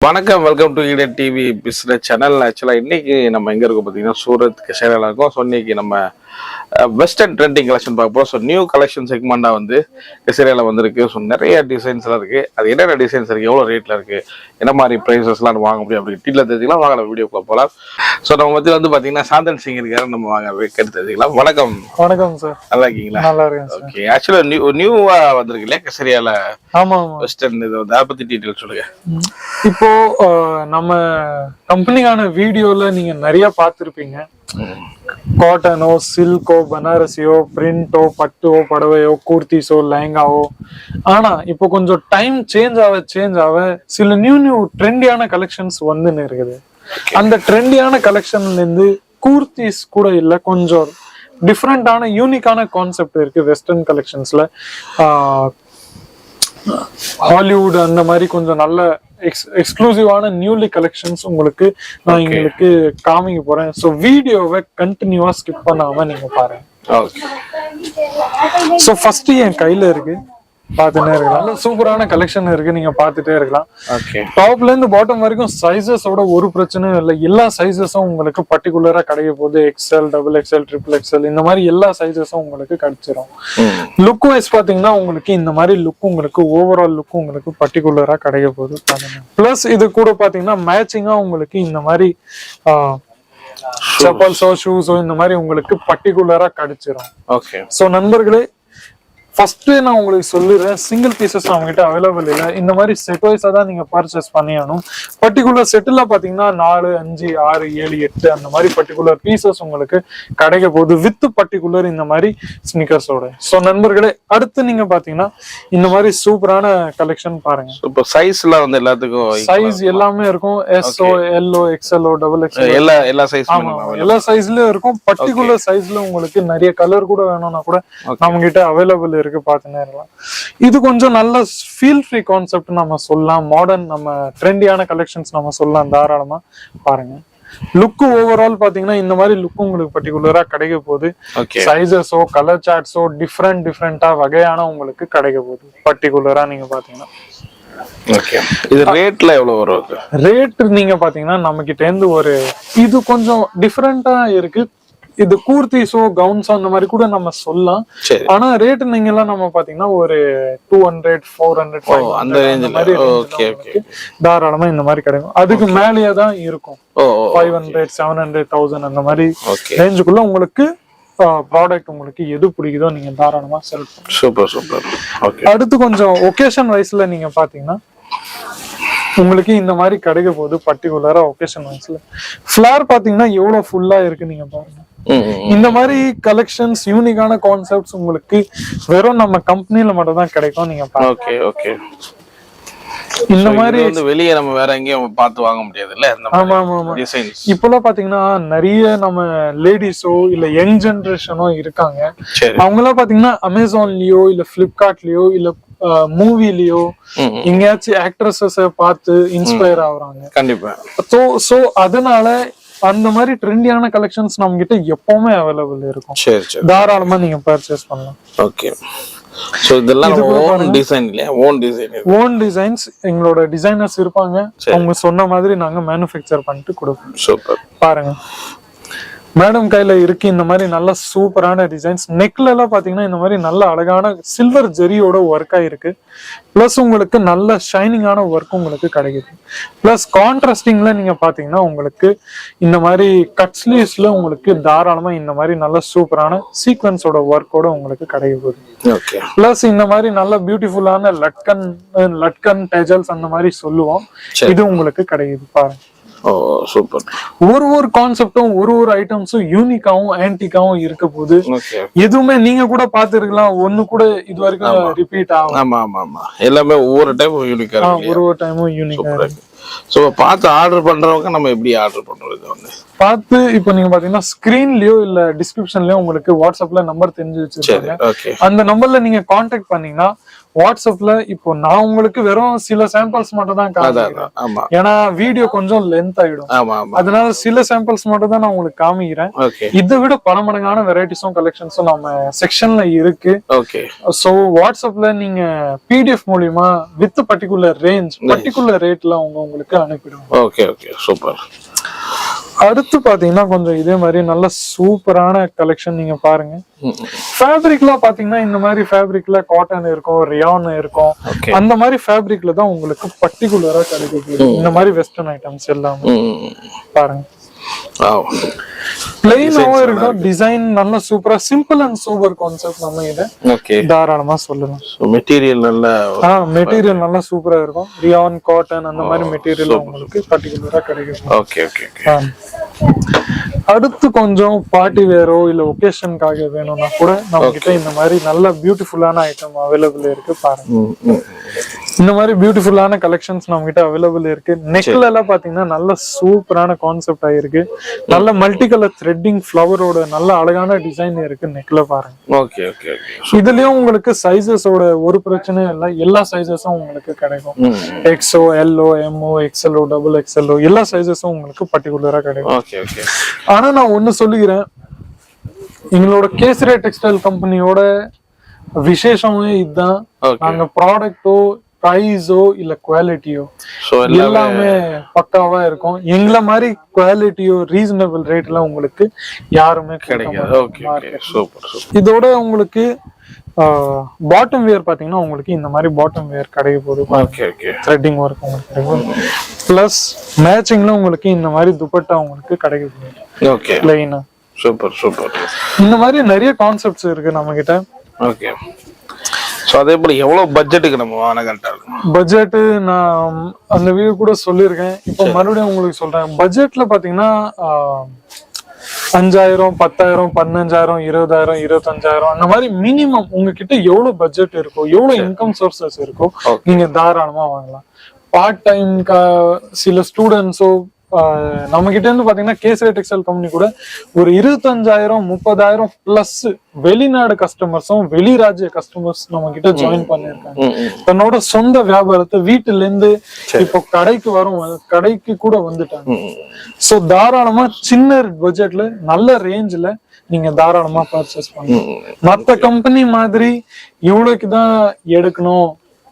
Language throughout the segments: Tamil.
வணக்கம், welcome to Eden TV business channel. ஆக்சுவலாக இன்னைக்கு நம்ம எங்கே இருக்கோம் பார்த்தீங்கன்னா சூரத் கெசாரியாவில் இருக்கோம். ஸோ இன்னைக்கு நம்ம வெஸ்டர்ன் ட்ரெண்டிங் கலெக்ஷன் பார்க்க போகிறோம். ஸோ நியூ கலெக்ஷன் செக்மெண்ட்டாக வந்து கெசாரியாவில் வந்துருக்கு. ஸோ நிறைய டிசைன்ஸ்லாம் இருக்குது. அது என்னென்ன டிசைன்ஸ் இருக்குது, எவ்வளோ ரேட்டில் இருக்குது, என்ன மாதிரி ப்ரைஸஸ்லாம் வாங்க முடியும் அப்படின்னு டீட்டில் தெரிஞ்சுக்கலாம். வாங்க நம்ம வீடியோக்குள்ள போகலாம். ஸோ நம்ம மத்தியில் வந்து பார்த்தீங்கன்னா சாந்தன் சிங் இருக்காரு. நம்ம வாங்க கேட்டு தெரிஞ்சுக்கலாம். வணக்கம். வணக்கம் சார். நல்லா இருக்கீங்களா? நல்லா இருக்கேன். ஓகே. ஆக்சுவலாக நியூவாக வந்திருக்கு இல்லையா கெசாரியாவில்? ஆமாம். வெஸ்டர்ன் இது வந்து அதை பற்றி டீட்டெயில் சொல்லுங்க. இப்போ நம்ம கம்பெனிக்கான வீடியோல நீங்க நிறைய பார்த்துருப்பீங்க. காட்டனோ, சில்கோ, பனாரசியோ, பிரிண்டோ, பட்டோ, படவையோ, கூர்த்திஸோ, லெஹங்காவோ. ஆனா இப்போ கொஞ்சம் டைம் சேஞ்ச் ஆக சில நியூ ட்ரெண்டியான கலெக்ஷன்ஸ் வந்துன்னு இருக்குது. அந்த ட்ரெண்டியான கலெக்ஷன்ல இருந்து கூர்த்திஸ் கூட இல்ல, கொஞ்சம் டிஃப்ரெண்டான யூனிக்கான கான்செப்ட் இருக்கு வெஸ்டர்ன் கலெக்ஷன்ஸ்ல. ஹாலிவுட் அந்த மாதிரி கொஞ்சம் நல்ல எக்ஸ்க்ளூசிவான நியூலி கலெக்ஷன்ஸ் உங்களுக்கு நான் எங்களுக்கு காமிக்க போறேன். ஸோ வீடியோவை கண்டினியூவா ஸ்கிப் பண்ணாம நீங்க பாருங்க. ஸோ ஃபர்ஸ்ட் என் கையில இருக்கு, பார்த்துட்டே இருக்கலாம். நல்ல சூப்பரான கலெக்ஷன் இருக்கு, நீங்க பார்த்துட்டே இருக்கலாம். டாப்ல இருந்து பாட்டம் வரைக்கும் சைஸஸோட ஒரு பிரச்சனையும் இல்லை. எல்லா சைஸஸும் உங்களுக்கு பர்டிகுலரா கிடைக்க போகுது. XL, double XL, triple XL இந்த மாதிரி எல்லா சைஸஸும் உங்களுக்கு கிடைச்சிரும். லுக் வைஸ் பாத்தீங்கன்னா உங்களுக்கு இந்த மாதிரி லுக் உங்களுக்கு ஓவரால் லுக் உங்களுக்கு பர்டிகுலரா கிடைக்க போகுது. பிளஸ் இது கூட பாத்தீங்கன்னா மேட்சிங்கா உங்களுக்கு இந்த மாதிரி செப்பல்ஸோ ஷூஸோ இந்த மாதிரி உங்களுக்கு பர்டிகுலரா கிடைச்சிரும். ஓகே. ஸோ நண்பர்களே, ஃபர்ஸ்ட் நான் உங்களுக்கு சொல்லிடுறேன், சிங்கிள் பீசஸ் நம்மகிட்ட அவைலபிள் இல்லை. இந்த மாதிரி செட் வைஸா தான் நீங்க பர்ச்சேஸ் பண்ணியானும். பர்டிகுலர் செட்டில் பாத்தீங்கன்னா 4, 5, 6, 7, 8 அந்த மாதிரி பர்டிகுலர் பீசஸ் உங்களுக்கு கிடைக்க போகுது வித் பர்டிகுலர் இந்த மாதிரி ஸ்னிக்கர்ஸோட. ஸோ நண்பர்களே, அடுத்து நீங்க பாத்தீங்கன்னா இந்த மாதிரி சூப்பரான கலெக்ஷன் பாருங்க. இப்போ சைஸ்ல வந்து எல்லாத்துக்கும் சைஸ் எல்லாமே இருக்கும். எஸ்ஓ, எல்ஓ, எக்ஸ்எல்ஓ, டபுள் எக்ஸ்எல் எல்லா சைஸ் எல்லா சைஸ்லயும் இருக்கும். பர்டிகுலர் சைஸ்ல உங்களுக்கு நிறைய கலர் கூட வேணும்னா கூட நம்ம கிட்ட அவைலபிள் இருக்கு. இது கொஞ்சம் நல்ல ஃபீல் ஃப்ரீ கான்செப்ட் நம்ம சொல்லலாம். மாடர்ன் நம்ம ட்ரெண்டியான கலெக்ஷன்ஸ் நம்ம சொல்லலாம். தாராளமா பாருங்க. லுக் ஓவரால் பாத்தீங்கன்னா இந்த மாதிரி லுக் உங்களுக்கு பர்டிகுலரா கிடைக்க போகுது. சைஸஸோ கலர் சார்ட்ஸோ டிஃப்ரெண்டா வகையான உங்களுக்கு கிடைக்க போகுது. பர்டிகுலரா நீங்க பாத்தீங்கன்னா இது ரேட்ல எவ்வளவு வரும்? ரேட் நீங்க பாத்தீங்கன்னா நம்ம கிட்ட இருந்து ஒரு இது கொஞ்சம் டிஃப்ரெண்டா இருக்கு. இது கூர்த்திஸோ கவுன்ஸோ அந்த மாதிரி கூட நம்ம சொல்லலாம். ஆனா ரேட் நீங்க எல்லாம் நம்ம பாத்தீங்கன்னா ஒரு 200, 400, 500 அந்த மாதிரி தாராளமா இந்த மாதிரி கிடைக்கும். அதுக்கு மேலேயே தான் இருக்கும். 500, 700, 1000 அந்த மாதிரி ரேஞ்சுக்குள்ள உங்களுக்கு ப்ராடக்ட் உங்களுக்கு எது பிடிக்குதோ நீங்க தாராளமா செல் பண்ணுங்க. சூப்பர். அடுத்து கொஞ்சம் ஒகேஷன் வைஸ்ல நீங்க பாத்தீங்கன்னா உங்களுக்கு இந்த மாதிரி கிடைக்க போகுது. பர்டிகுலரா ஒகேஷன் வைஸ்ல ஃபிளார் பாத்தீங்கன்னா எவ்வளவு ஃபுல்லா இருக்கு நீங்க பாருங்க. இந்த மாதிரி கலெக்ஷன்ஸ் யூனிக்கான கான்செப்ட்ஸ் உங்களுக்கு வெறும் நம்ம கம்பெனில மட்டும் தான் கிடைக்கும். நீங்க ஓகே. இந்த மாதிரி வந்து வெளியே நம்ம வேற எங்கேயும் பார்த்து வாங்க முடியாது இல்ல? ஆமா. இப்பெல்லாம் பாத்தீங்கன்னா நிறைய நம்ம லேடிஸோ இல்ல யங் ஜெனரேஷனோ இருக்காங்க. அவங்க எல்லாம் பாத்தீங்கன்னா அமேசான்லயோ இல்ல பிளிப்கார்ட்லயோ இல்ல மூவிலயோ எங்கேயாச்சும் ஆக்ட்ரஸஸ் பார்த்து இன்ஸ்பயர் ஆகுறாங்க. கண்டிப்பா. சோ அதனால அந்த மாதிரி ட்ரெண்டியான கலெக்ஷன்ஸ் நம்ம கிட்ட எப்பவுமே அவைலபிள் இருக்கும். தாராளமா நீங்க பர்ச்சேஸ் பண்ணலாம். ஓகே. சோ இதெல்லாம் ஓன் டிசைன் இல்ல? ஓன் டிசைன்ஸ் எங்களோட டிசைனர்ஸ் இருப்பாங்க. அவங்க சொன்ன மாதிரி நாங்க மேனுஃபேக்சர் பண்ணிட்டு கொடுப்போம். சூப்பர். பாருங்க மேடம் கையில இருக்கு இந்த மாதிரி நல்ல சூப்பரான டிசைன்ஸ். நெக்ல எல்லாம் பாத்தீங்கன்னா இந்த மாதிரி நல்ல அழகான சில்வர் ஜெரியோட ஒர்க் ஆயிருக்கு. பிளஸ் உங்களுக்கு நல்ல ஷைனிங்கான ஒர்க் உங்களுக்கு கிடைக்குது. பிளஸ் கான்ட்ராஸ்டிங்ல நீங்க பாத்தீங்கன்னா உங்களுக்கு இந்த மாதிரி கட் ஸ்லீவ்ஸ்ல உங்களுக்கு தாராளமா இந்த மாதிரி நல்ல சூப்பரான சீக்வன்ஸோட ஒர்க்கோட உங்களுக்கு கிடைக்க போகுது. பிளஸ் இந்த மாதிரி நல்ல பியூட்டிஃபுல்லான லட்கன் டெஜல்ஸ் அந்த மாதிரி சொல்லுவோம். இது உங்களுக்கு கிடைக்குது பாருங்க. சூப்பர். ஒரு கான்செப்டும் ஒரு ஐட்டம்ஸும் யூனிக்காவும் ஆன்டிக்காவும் இருக்க போது. எதுவுமே நீங்க கூட பாத்துருக்கலாம், ஒண்ணு கூட இது வரைக்கும் ரிப்பீட் ஆகும். ஆமா. எல்லாமே ஒவ்வொரு டைமும் யூனிக்கா இருக்கு. ஒரு டைமும் யூனிக்கா இருக்கு. சோ பார்த்து ஆர்டர் பண்றவங்க நம்ம எப்படி ஆர்டர் பண்றது? பார்த்து இப்போ நீங்க பாத்தீங்கன்னா ஸ்கிரீன்லயோ இல்ல டிஸ்கிரிப்ஷன்லயோ உங்களுக்கு வாட்ஸ்அப்ல நம்பர் தெரிஞ்சு வச்சிருக்காங்க. அந்த நம்பர்ல நீங்க கான்டாக்ட் பண்ணீங்கன்னா வாட்ஸ்அப்ல இப்போ நான் உங்களுக்கு வெறும் சில சாம்பிள்ஸ் மட்டும் தான் காமிக்கிறேன். ஆமா ஏன்னா வீடியோ கொஞ்சம் லென்த் ஆயிடும். ஆமா ஆமா. அதனால சில சாம்பிள்ஸ் மட்டும் தான் நான் உங்களுக்கு காமிக்கிறேன். ஓகே. இதை விட பல மடங்கான வெரைட்டிஸும் கலெக்ஷன்ஸும் நம்ம செக்ஷன்ல இருக்கு. ஓகே. சோ வாட்ஸ்அப்ல நீங்க பிடிஎஃப் மூலியமா வித் பர்டிகுலர் ரேஞ்ச் பர்டிகுலர் ரேட்ல உங்களுக்கு அனுப்பிடுவோம். Okay okay super. அடுத்து பாத்தீங்கன்னா கொஞ்சம் இதே மாதிரி நல்ல சூப்பரான கலெக்ஷன் நீங்க பாருங்க. ஃபேப்ரிக்லாம் பாத்தீங்கன்னா இந்த மாதிரி ஃபேப்ரிக்ல காட்டன் இருக்கும், ரியான் இருக்கும். அந்த மாதிரி ஃபேப்ரிக்ல தான் உங்களுக்கு பர்டிகுலரா கிடைக்கும். இந்த மாதிரி வெஸ்டர்ன் ஐட்டம்ஸ் எல்லாமே பாருங்க. பிளைனாவும் இருக்கும், டிசைன் நல்ல சூப்பரா சிம்பிள் அண்ட் சூப்பர் கான்செப்ட். நம்ம இத தாராளமா சொல்லலாம். மெட்டீரியல் மெட்டீரியல் நல்லா சூப்பரா இருக்கும். ரியான், காட்டன் அந்த மாதிரி மெட்டீரியல் உங்களுக்கு பர்டிகுலரா கிடைக்கும். Okay okay. அடுத்து கொஞ்சம் பார்ட்டி வேரோ இல்ல ஒகேஷனுக்காக வேணும்னா கூட நம்ம கிட்ட இந்த மாதிரி நல்ல பியூட்டிஃபுல்லான ஐட்டம் அவைலபிள் இருக்கு பாருங்க. இந்த மாதிரி பியூட்டிஃபுல்லான கலெக்ஷன்ஸ் நம்ம கிட்ட அவைலபிள் இருக்கு. நெக்ல எல்லாம் பாத்தீங்கன்னா நல்ல சூப்பரான கான்செப்ட் ஆயிருக்கு. நல்ல மல்டி கலர் த்ரெட்டிங் ஃபிளவரோட நல்ல அழகான டிசைன் இருக்கு நெக்ல பாருங்க. Okay okay. இதுலயும் உங்களுக்கு சைஸஸோட ஒரு பிரச்சனையும் இல்ல, எல்லா சைஸஸும் உங்களுக்கு கிடைக்கும். எக்ஸோ, எல்ஓ, எம்ஓ, எக்ஸ்எல்ஓ, டபுள் எக்ஸ்எல்ஓ எல்லா சைஸஸும் உங்களுக்கு பர்டிகுலரா கிடைக்கும். Okay okay. ஆனா நான் ஒண்ணு சொல்லுகிறேன், எங்களோட கேசரியா டெக்ஸ்டைல் கம்பெனியோட விசேஷமே இதுதான். நாங்க ப்ராடக்ட்டோ பிரைஸோ இல்ல குவாலிட்டியோ எல்லாமே பக்காவா இருக்கும். எங்களை மாதிரி குவாலிட்டியோ ரீசனபிள் ரேட்ல உங்களுக்கு யாருமே கிடைக்காது. இதோட உங்களுக்கு பாட்டம் வேர் பாத்தீங்கன்னா உங்களுக்கு இந்த மாதிரி பாட்டம் வேர் கிடைக்க போகுது. த்ரெட்டிங் ஒர்க் உங்களுக்கு கிடைக்கும். பிளஸ் மேட்சிங்ல உங்களுக்கு இந்த மாதிரி துப்பட்டா உங்களுக்கு கிடைக்க போகுது பிளைனா. Super super. இந்த மாதிரி நிறைய கான்செப்ட்ஸ் இருக்கு நம்ம கிட்ட. ஓகே. சோ அதே போல எவ்வளவு பட்ஜெட்டுக்கு நம்ம வாங்க கரெக்டா இருக்கும்? பட்ஜெட் நான் அந்த வீடியோ கூட சொல்லியிருக்கேன். இப்போ மறுபடியும் உங்களுக்கு சொல்றேன். பட்ஜெட்ல பாத்தீங்கன்னா 5000, 10,000, 15,000, 20,000, 25,000 அந்த மாதிரி மினிமம் உங்ககிட்ட எவ்வளவு பட்ஜெட் இருக்கோ, எவ்வளவு இன்கம் சோர்சஸ் இருக்கோ நீங்க தாராளமா வாங்கலாம். பார்ட் டைம் சில ஸ்டூடெண்ட்ஸோ நம்ம கிட்ட இருந்து பாத்தீங்கன்னா கேசரியா டெக்ஸ்டைல் கம்பெனி கூட ஒரு 25,000, 30,000 பிளஸ் வெளிநாடு கஸ்டமர்ஸும் வெளிராஜ்ய கஸ்டமர்ஸ் நம்ம கிட்ட ஜாயின் பண்ணிருக்காங்க. தன்னோட சொந்த வியாபாரத்தை வீட்டுல இருந்து இப்போ கடைக்கு கூட வந்துட்டாங்க. சோ தாராளமா சின்ன பட்ஜெட்ல நல்ல ரேஞ்ச்ல நீங்க தாராளமா பர்ச்சேஸ் பண்ணலாம். மத்த கம்பெனி மாதிரி இவ்வளவுக்கு தான் எடுக்கணும்,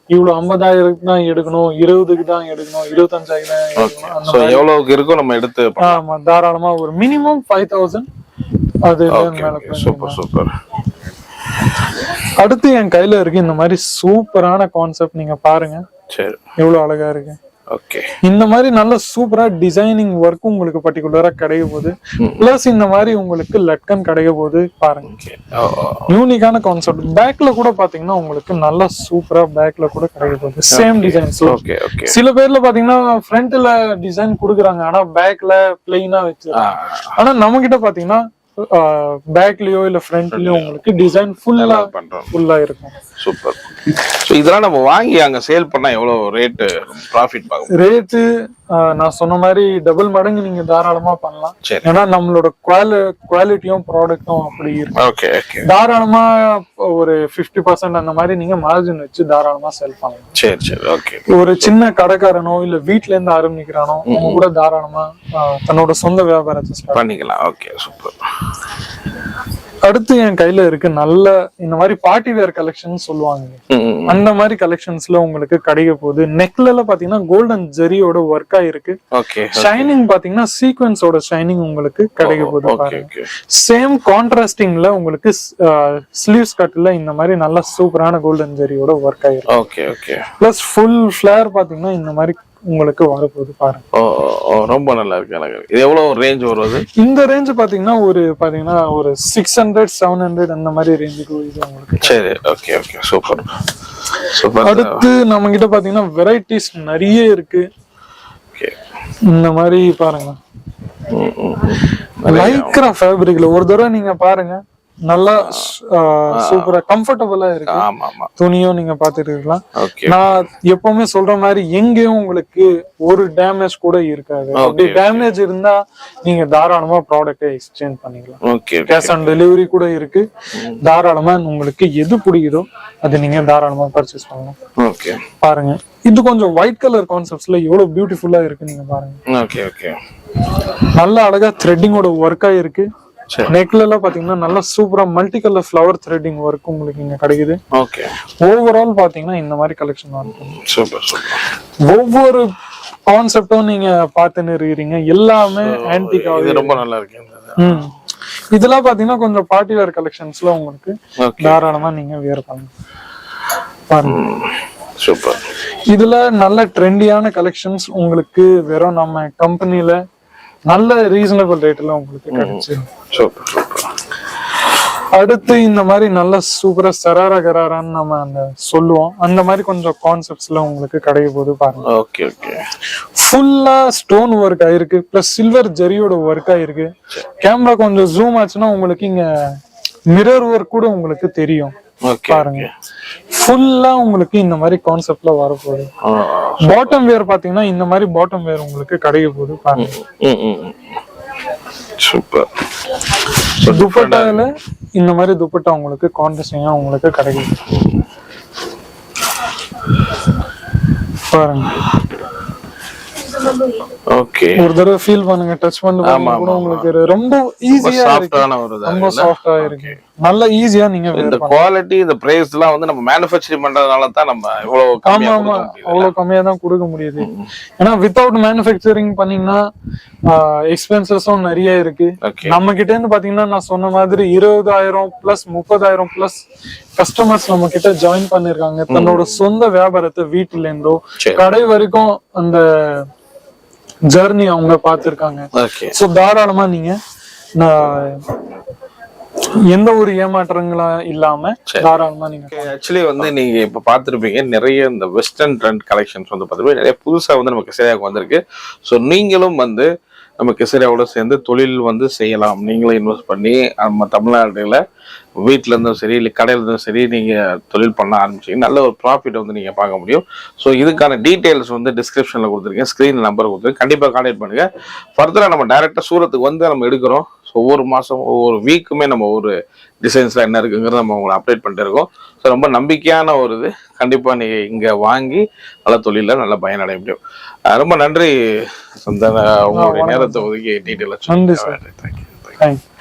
இவ்வளவு 50,000 தான் எடுக்கணும், 20க்கு தான் எடுக்கணும், 25,000 எவ்வளவுக்கு இருக்கோ நம்ம எடுத்து தாராளமா ஒரு மினிமம் 5,000 அது மேல. Super super. அடுத்து என் கையில இருக்கு இந்த மாதிரி சூப்பரான கான்செப்ட். நீங்க பாருங்க எவ்வளவு அழகா இருக்கு. ஓகே. இந்த மாதிரி நல்ல சூப்பரா டிசைனிங் ஒர்க் உங்களுக்கு பர்டிகுலரா கிடைக்க போகுது. பிளஸ் இந்த மாதிரி உங்களுக்கு லட்கன் கிடைக்க போகுது பாருங்க. யூனிக்கான கான்செப்ட். பேக்ல கூட பாத்தீங்கன்னா உங்களுக்கு நல்ல சூப்பரா பேக்ல கூட கிடைக்க போகுது. Same design. சில பேர்ல பாத்தீங்கன்னா ஃப்ரண்ட்ல டிசைன் குடுக்குறாங்க, ஆனா பேக்ல பிளெயினா வச்சு. ஆனா நம்ம கிட்ட பாத்தீங்கன்னா பேக்லயோ இல்ல ஃப்ரண்ட்லயோ உங்களுக்கு டிசைன் ஃபுல்லா இருக்கும். சூப்பர். சோ இதெல்லாம் நம்ம வாங்கி அங்க சேல் பண்ணா எவ்வளவு ரேட் ப்ராஃபிட் பாக்கும்? ரேட் நான் சொன்ன மாதிரி டபுள் மடங்கு நீங்க தாராளமா பண்ணலாம். ஏன்னா நம்மளோட குவாலிட்டியும் ப்ராடக்டும் அப்படி இருக்கு. தாராளமா ஒரு 50% அந்த மாதிரி நீங்க மார்ஜின் வச்சு தாராளமா செல் பண்ணலாம். சரி சரி. ஓகே. ஒரு சின்ன கடைக்காரனோ இல்ல வீட்ல இருந்து ஆரம்பிக்கிறானோ அவங்க கூட தாராளமா தன்னோட சொந்த வியாபாரத்தை பண்ணிக்கலாம். Okay super. அடுத்து என் கையில இருக்கு நல்ல இந்த மாதிரி பார்ட்டி வேர் கலெக்ஷன் சொல்லுவாங்க. அந்த மாதிரி கலெக்ஷன்ஸ்ல உங்களுக்கு கிடைக்க போகுது. நெக்ல எல்லாம் பாத்தீங்கன்னா கோல்டன் ஜெரியோட ஒர்க் ஆயிருக்கு. ஷைனிங் பாத்தீங்கன்னா சீக்வென்ஸோட ஷைனிங் உங்களுக்கு கிடைக்க போகுது. சேம் கான்ட்ராஸ்டிங்ல உங்களுக்கு ஸ்லீவ்ஸ் கட்ல இந்த மாதிரி நல்ல சூப்பரான கோல்டன் ஜெரியோட ஒர்க் ஆயிருக்கு. பிளஸ் ஃபுல் ஃபிளேர் பாத்தீங்கன்னா இந்த மாதிரி உங்களுக்கு வரப்போகுது பாருங்க. ரொம்ப நல்லா இருக்கு. எனக்கு இது எவ்வளவு ரேஞ்ச் வருது? இந்த ரேஞ்ச் பாத்தீங்கன்னா ஒரு 600, 700 அந்த மாதிரி ரேஞ்சுக்கு இது உங்களுக்கு. சரி. Okay okay. Super super. அடுத்து நம்ம கிட்ட பாத்தீங்கன்னா வெரைட்டிஸ் நிறைய இருக்கு. இந்த மாதிரி பாருங்க லைக்ரா ஃபேப்ரிக்ல ஒரு தடவை நீங்க பாருங்க. நல்லா சூப்பரா கம்ஃபர்டபுளா இருக்கு. ஆமா ஆமா. துணியும் நீங்க பாத்துட்டு இருக்கலாம். ஓகே. நான் எப்பவுமே சொல்ற மாதிரி எங்கேயும் உங்களுக்கு ஒரு டேமேஜ் கூட இருக்காது. அப்படி டேமேஜ் இருந்தா நீங்க தாராளமா ப்ராடக்ட்டை எக்ஸ்சேஞ்ச் பண்ணிக்கலாம். ஓகே. கேஷ் ஆன் டெலிவரி கூட இருக்கு. தாராளமா உங்களுக்கு எது பிடிக்குதோ அது நீங்க தாராளமா பர்ச்சேஸ் பண்ணலாம். ஓகே. பாருங்க, இது கொஞ்சம் ஒயிட் கலர் கான்செப்ட்ஸ்ல எவ்வளவு பியூட்டிஃபுல்லா இருக்கு நீங்க பாருங்க. Okay okay. நல்ல அழகா த்ரெட்டிங்கோட ஒர்க்கா இருக்கு. நெக்ல எல்லாம் பாத்தீங்கன்னா நல்ல சூப்பரா multi colour flower threading work உங்களுக்கு இங்க கிடைக்குது. ஓகே. ஓவரால் பாத்தீங்கன்னா இந்த மாதிரி கலெக்ஷன் இருக்கும். Super super. ஒவ்வொரு கான்செப்டும் நீங்க பார்த்துன்னு இருக்கீங்க, எல்லாமே ஆன்டிகா. இது ரொம்ப நல்லா இருக்கு. இதெல்லாம் பாத்தீங்கன்னா கொஞ்சம் பார்ட்டி வேர் கலெக்ஷன்ஸ்ல உங்களுக்கு தாராளமா நீங்க வேர் பண்ணலாம். பாருங்க, சூப்பர். இதுல நல்ல ட்ரெண்டியான கலெக்ஷன்ஸ் உங்களுக்கு வெறும் நம்ம கம்பெனில நல்ல ரீசனபிள் ரேட்ல உங்களுக்கு கிடைச்சிடும். Super super. அடுத்து இந்த மாதிரி நல்ல சூப்பரா சராரா கராரான்னு நம்ம அந்த சொல்லுவோம், அந்த மாதிரி கொஞ்சம் கான்செப்ட்ஸ்ல உங்களுக்கு கிடைக்க போது பாருங்க. Okay okay. ஃபுல்லா ஸ்டோன் ஒர்க் ஆயிருக்கு, பிளஸ் சில்வர் ஜரியோட ஒர்க் ஆயிருக்கு. கேமரா கொஞ்சம் ஜூம் ஆச்சுன்னா உங்களுக்கு இங்க மிரர் ஒர்க் கூட உங்களுக்கு தெரியும். பாருங்க, ஃபுல்லா உங்களுக்கு இந்த மாதிரி கான்செப்ட்ல வரப்போகுது. பாட்டம் வேர் பாத்தீங்கன்னா இந்த மாதிரி பாட்டம் வேர் உங்களுக்கு கிடைக்க போகுது பாருங்க. சூப்பர். துப்பட்டால இந்த மாதிரி துப்பட்டா உங்களுக்கு கான்ட்ராஸ்டிங்கா உங்களுக்கு கிடைக்குது பாருங்க. ஓகே, ஒரு தடவை ஃபீல் பண்ணுங்க, டச் பண்ணுங்க கூட உங்களுக்கு ரொம்ப ஈஸியா இருக்கு. ரொம்ப சாஃப்ட்டா இருக்கு, நல்ல ஈஸியா நீங்க இந்த குவாலிட்டி இந்த பிரைஸ் எல்லாம் வந்து நம்ம மேனுஃபேக்சரிங் பண்றதுனால தான் நம்ம இவ்வளவு கம்மியா கொடுக்க முடியுது. அவ்வளவு கம்மியா தான் கொடுக்க முடியுது. ஏன்னா வித்தவுட் மேனுஃபேக்சரிங் பண்ணீங்கன்னா எக்ஸ்பென்சஸும் நிறைய இருக்கு. நம்ம கிட்ட இருந்து பாத்தீங்கன்னா நான் சொன்ன மாதிரி 20,000 பிளஸ் 30,000 பிளஸ் கஸ்டமர்ஸ் நம்ம கிட்ட ஜாயின் பண்ணிருக்காங்க. தன்னோட சொந்த வியாபாரத்தை வீட்டுல இருந்தோ கடை வரைக்கும் அந்த ஜர்னி அவங்க பாத்துருக்காங்க. சோ தாராளமா நீங்க எந்த ஒரு ஏமாற்றங்களா இல்லாம தாராளமா நீங்க ஆக்சுவலி வந்து நீங்க இப்ப பாத்துருப்பீங்க நிறைய இந்த வெஸ்டர்ன் ட்ரெண்ட் கலெக்ஷன்ஸ் வந்து பாத்துருப்பீங்க, நிறைய புதுசா வந்து நம்ம கெசரியாவுக்கு வந்திருக்கு. ஸோ நீங்களும் வந்து நம்ம கெசரியாவோட சேர்ந்து தொழில் வந்து செய்யலாம். நீங்களும் இன்வெஸ்ட் பண்ணி நம்ம தமிழ்நாடுல வீட்டில இருந்தும் சரி இல்லை கடையில இருந்தும் சரி நீங்க தொழில் பண்ண ஆரம்பிச்சீங்க, நல்ல ஒரு ப்ராஃபிட் வந்து நீங்க பார்க்க முடியும். ஸோ இதுக்கான டீடைல்ஸ் வந்து டிஸ்கிரிப்ஷன்ல கொடுத்துருக்கேன், ஸ்கிரீன் நம்பர் கொடுத்துருக்கேன், கண்டிப்பா கான்டாக்ட் பண்ணுங்க. ஃபர்தரா நம்ம டைரக்டா சூரத்துக்கு வந்து நம்ம எடுக்கிறோம். ஸோ ஒவ்வொரு மாசம் ஒவ்வொரு வீக்குமே நம்ம ஒரு டிசைன்ஸ்ல என்ன இருக்குங்கிறத நம்ம உங்களை அப்டேட் பண்ணிட்டு இருக்கோம். ஸோ ரொம்ப நம்பிக்கையான ஒரு இது, கண்டிப்பா நீங்க இங்க வாங்கி நல்ல தொழில நல்ல பயனடைய முடியும். ரொம்ப நன்றி சந்தன, உங்களுடைய நேரத்தை ஒதுக்கி டீட்டெயிலாக. நன்றி சார். தேங்க்யூ.